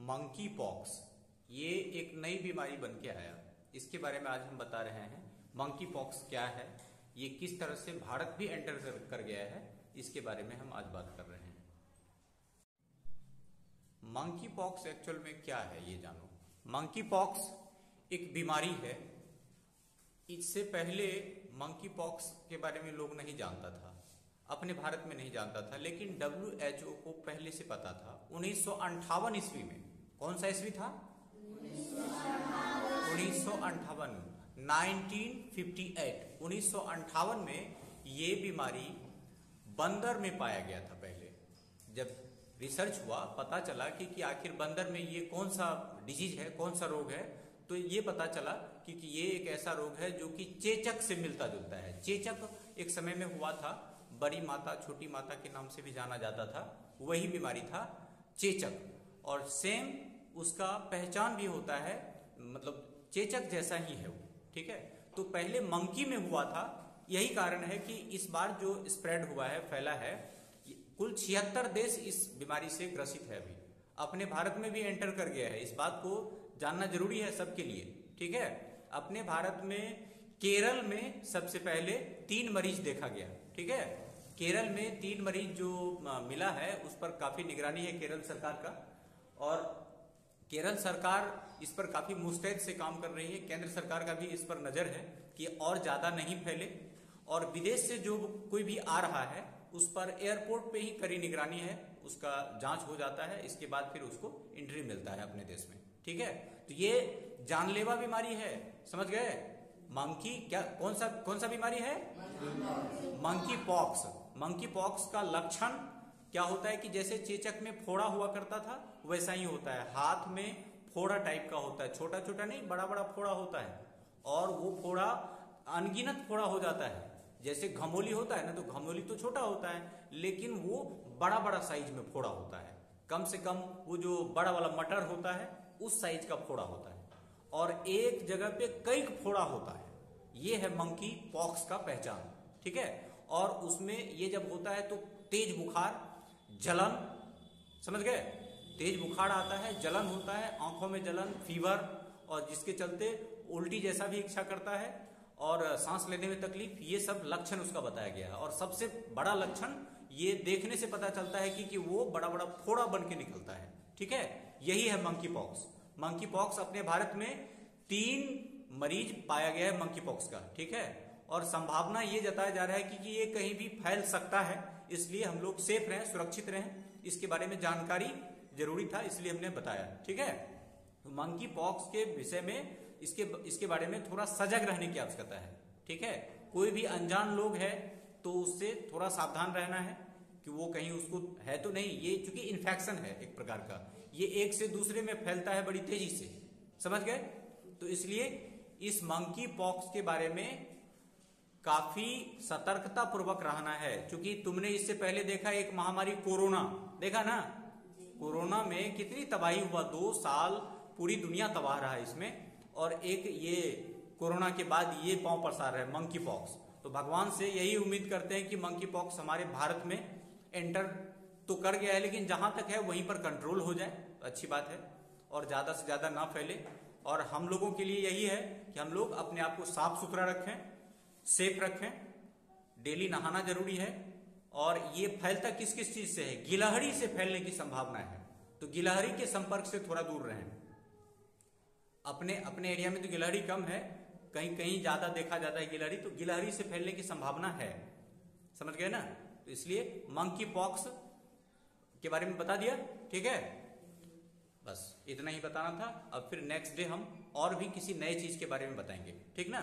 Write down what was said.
Monkey pox ये एक नई बीमारी बन के आया, इसके बारे में आज हम बता रहे हैं। मंकी पॉक्स क्या है, ये किस तरह से भारत भी एंटर कर गया है, इसके बारे में हम आज बात कर रहे हैं। मंकी पॉक्स एक्चुअल में क्या है ये जानो। मंकी पॉक्स एक बीमारी है। इससे पहले मंकी पॉक्स के बारे में लोग नहीं जानता था, अपने भारत में नहीं जानता था, लेकिन WHO को पहले से पता था। 1958 ईस्वी में, कौन सा ईस्वी था? 1958, 1958 में ये बीमारी बंदर में पाया गया था। पहले जब रिसर्च हुआ, पता चला कि आखिर बंदर में ये कौन सा डिजीज है, कौन सा रोग है, तो ये पता चला कि ये एक ऐसा रोग है जो कि चेचक से मिलता जुलता है। चेचक एक समय में हुआ था, बड़ी माता छोटी माता के नाम से भी जाना जाता था, वही बीमारी था चेचक। और सेम उसका पहचान भी होता है, मतलब चेचक जैसा ही है वो, ठीक है। तो पहले मंकी में हुआ था, यही कारण है कि इस बार जो स्प्रेड हुआ है, फैला है, कुल 76 देश इस बीमारी से ग्रसित है। अभी अपने भारत में भी एंटर कर गया है, इस बात को जानना जरूरी है सबके लिए, ठीक है। अपने भारत में केरल में सबसे पहले 3 मरीज देखा गया, ठीक है। केरल में 3 मरीज जो मिला है, उस पर काफी निगरानी है केरल सरकार का, और केरल सरकार इस पर काफी मुस्तैद से काम कर रही है। केंद्र सरकार का भी इस पर नजर है कि और ज्यादा नहीं फैले, और विदेश से जो कोई भी आ रहा है उस पर एयरपोर्ट पे ही कड़ी निगरानी है, उसका जांच हो जाता है, इसके बाद फिर उसको एंट्री मिलता है अपने देश में, ठीक है। तो ये जानलेवा बीमारी है, समझ गए। मंकी क्या, कौन सा बीमारी है? Monkey pox. मंकी पॉक्स का लक्षण क्या होता है कि जैसे चेचक में फोड़ा हुआ करता था, वैसा ही होता है। हाथ में फोड़ा टाइप का होता है, छोटा छोटा नहीं, बड़ा बड़ा फोड़ा होता है, और वो फोड़ा अनगिनत फोड़ा हो जाता है। जैसे घमोली होता है ना, तो घमोली तो छोटा होता है, लेकिन वो बड़ा बड़ा साइज में फोड़ा होता है। कम से कम वो जो बड़ा वाला मटर होता है, उस साइज का फोड़ा होता है, और एक जगह पे कई फोड़ा होता है। ये है मंकी पॉक्स का पहचान, ठीक है। और उसमें ये जब होता है तो तेज बुखार, जलन, समझ गए, तेज बुखार आता है, जलन होता है, आंखों में जलन, फीवर, और जिसके चलते उल्टी जैसा भी इच्छा करता है, और सांस लेने में तकलीफ, ये सब लक्षण उसका बताया गया है। और सबसे बड़ा लक्षण ये देखने से पता चलता है कि वो बड़ा बड़ा फोड़ा बन के निकलता है, ठीक है। यही है मंकी पॉक्स। मंकी पॉक्स अपने भारत में 3 मरीज पाया गया है मंकी पॉक्स का, ठीक है। और संभावना ये जताया जा रहा है कि ये कहीं भी फैल सकता है, इसलिए हम लोग सेफ रहें, सुरक्षित रहें। इसके बारे में जानकारी जरूरी था, इसलिए हमने बताया, ठीक है। तो मंकी पॉक्स के विषय में इसके बारे में थोड़ा सजग रहने की आवश्यकता है, ठीक है। कोई भी अनजान लोग है तो उससे थोड़ा सावधान रहना है कि वो कहीं उसको है तो नहीं। ये चूंकि इन्फेक्शन है एक प्रकार का, ये एक से दूसरे में फैलता है बड़ी तेजी से, समझ गए। तो इसलिए इस मंकी पॉक्स के बारे में काफी सतर्कता पूर्वक रहना है। क्योंकि तुमने इससे पहले देखा एक महामारी कोरोना, देखा ना, कोरोना में कितनी तबाही हुआ, 2 साल पूरी दुनिया तबाह रहा इसमें, और एक ये कोरोना के बाद ये पांव पसार रहा है मंकी पॉक्स। तो भगवान से यही उम्मीद करते हैं कि मंकी पॉक्स हमारे भारत में एंटर तो कर गया है, लेकिन जहां तक है वहीं पर कंट्रोल हो जाए तो अच्छी बात है, और ज्यादा से ज्यादा ना फैले। और हम लोगों के लिए यही है कि हम लोग अपने आप को साफ सुथरा रखें, सेफ रखें, डेली नहाना जरूरी है। और ये फैलता किस किस चीज से है? गिलहरी से फैलने की संभावना है, तो गिलहरी के संपर्क से थोड़ा दूर रहें। अपने एरिया में तो गिलहरी कम है, कहीं कहीं ज्यादा देखा जाता है गिलहरी, तो गिलहरी से फैलने की संभावना है, समझ गए ना। तो इसलिए मंकी पॉक्स के बारे में बता दिया, ठीक है। बस इतना ही बताना था। अब फिर नेक्स्ट डे हम और भी किसी नए चीज के बारे में बताएंगे, ठीक ना।